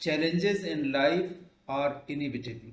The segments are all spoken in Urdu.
Challenges in life are inevitable.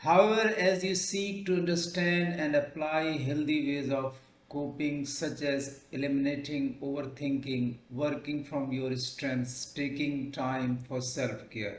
However, as you seek to understand and apply healthy ways of coping, such as eliminating overthinking, working from your strengths, taking time for self care.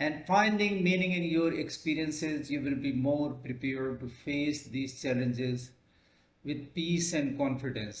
And finding meaning in your experiences, you will be more prepared to face these challenges with peace and confidence.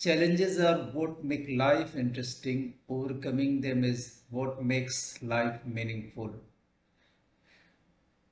Challenges are what make life interesting, overcoming them is what makes life meaningful.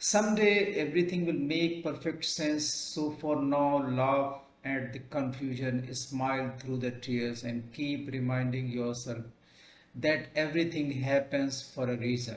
Someday everything will make perfect sense, so for now laugh at the confusion, smile through the tears and keep reminding yourself that everything happens for a reason.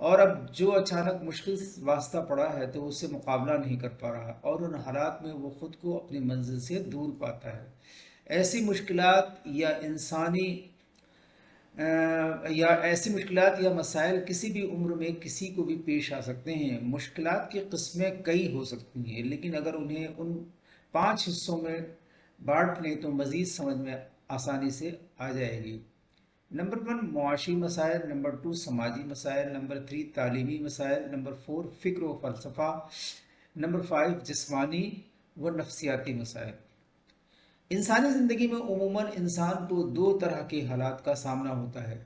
اور اب جو اچانک مشکل واسطہ پڑا ہے تو اس سے مقابلہ نہیں کر پا رہا، اور ان حالات میں وہ خود کو اپنی منزل سے دور پاتا ہے۔ ایسی مشکلات یا انسانی یا ایسی مشکلات یا مسائل کسی بھی عمر میں کسی کو بھی پیش آ سکتے ہیں۔ مشکلات کی قسمیں کئی ہو سکتی ہیں، لیکن اگر انہیں ان 5 حصوں میں بانٹ لیں تو مزید سمجھ میں آسانی سے آ جائے گی۔ نمبر 1 معاشی مسائل، نمبر 2 سماجی مسائل، نمبر 3 تعلیمی مسائل، نمبر 4 فکر و فلسفہ، نمبر 5 جسمانی و نفسیاتی مسائل۔ انسانی زندگی میں عموماً انسان کو 2 طرح کے حالات کا سامنا ہوتا ہے۔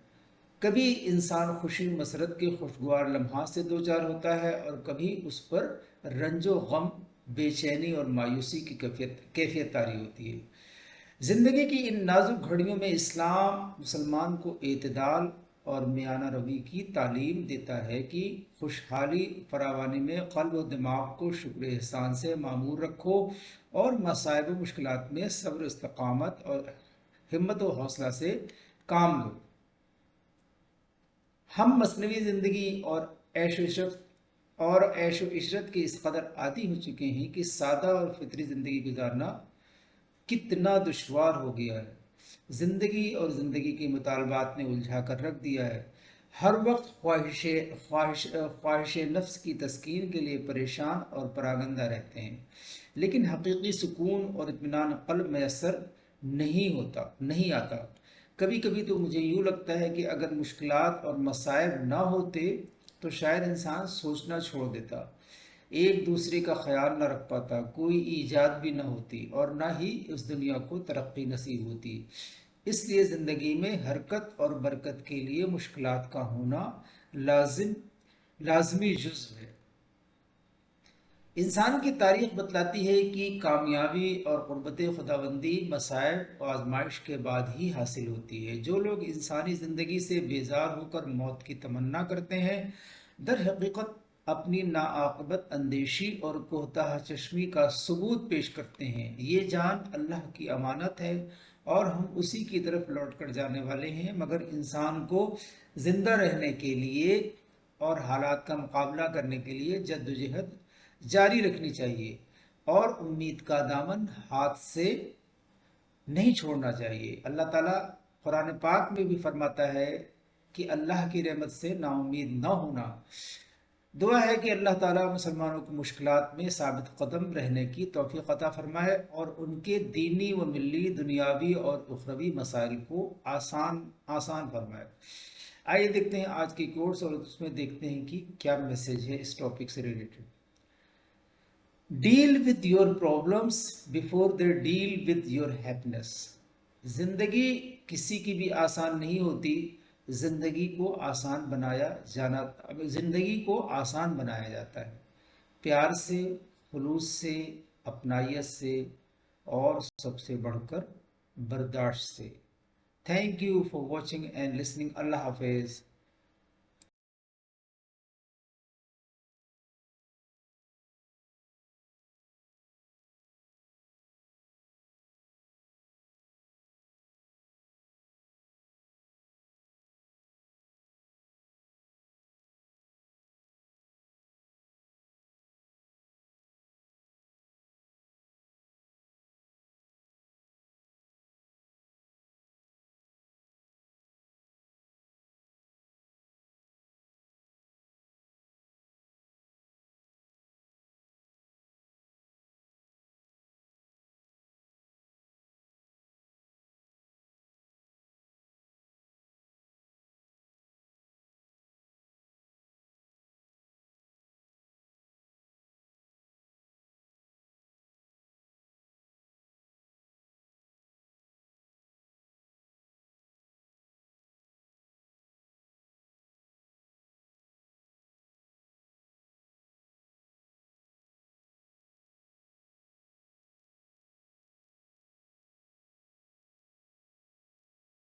کبھی انسان خوشی مسرت کے خوشگوار لمحات سے دوچار ہوتا ہے، اور کبھی اس پر رنج و غم، بے چینی اور مایوسی کی کیفیت طاری ہوتی ہے۔ زندگی کی ان نازک گھڑیوں میں اسلام مسلمان کو اعتدال اور میانہ روی کی تعلیم دیتا ہے کہ خوشحالی فراوانی میں قلب و دماغ کو شکر احسان سے معمور رکھو، اور مصائب و مشکلات میں صبر و استقامت اور ہمت و حوصلہ سے کام لو۔ ہم مصنوعی زندگی اور عیش و عشرت کے اس قدر عادی ہو چکے ہیں کہ سادہ اور فطری زندگی گزارنا کتنا دشوار ہو گیا ہے۔ زندگی اور زندگی کے مطالبات نے الجھا کر رکھ دیا ہے۔ ہر وقت خواہش نفس کی تسکین کے لیے پریشان اور پراگندہ رہتے ہیں، لیکن حقیقی سکون اور اطمینان قلب میسر نہیں آتا۔ کبھی کبھی تو مجھے یوں لگتا ہے کہ اگر مشکلات اور مصائب نہ ہوتے تو شاید انسان سوچنا چھوڑ دیتا، ایک دوسرے کا خیال نہ رکھ پاتا، کوئی ایجاد بھی نہ ہوتی، اور نہ ہی اس دنیا کو ترقی نصیب ہوتی۔ اس لیے زندگی میں حرکت اور برکت کے لیے مشکلات کا ہونا لازمی جزو ہے۔ انسان کی تاریخ بتلاتی ہے کہ کامیابی اور قربت خداوندی مصائب و آزمائش کے بعد ہی حاصل ہوتی ہے۔ جو لوگ انسانی زندگی سے بیزار ہو کر موت کی تمنا کرتے ہیں، در حقیقت اپنی ناعاقبت اندیشی اور کوتاہ چشمی کا ثبوت پیش کرتے ہیں۔ یہ جان اللہ کی امانت ہے اور ہم اسی کی طرف لوٹ کر جانے والے ہیں، مگر انسان کو زندہ رہنے کے لیے اور حالات کا مقابلہ کرنے کے لیے جدوجہد جاری رکھنی چاہیے، اور امید کا دامن ہاتھ سے نہیں چھوڑنا چاہیے۔ اللہ تعالیٰ قرآن پاک میں بھی فرماتا ہے کہ اللہ کی رحمت سے نا امید نہ ہونا۔ دعا ہے کہ اللہ تعالیٰ مسلمانوں کو مشکلات میں ثابت قدم رہنے کی توفیق عطا فرمائے، اور ان کے دینی و ملی، دنیاوی اور اخروی مسائل کو آسان فرمائے۔ آئیے دیکھتے ہیں آج کی کورس، اور اس میں دیکھتے ہیں کہ کیا میسج ہے اس ٹاپک سے related. Deal with your problems before they deal with your happiness۔ زندگی کسی کی بھی آسان نہیں ہوتی، زندگی کو آسان بنایا جاتا ہے پیار سے، خلوص سے، اپنائیت سے، اور سب سے بڑھ کر برداشت سے۔ Thank you for watching and listening. اللہ حافظ۔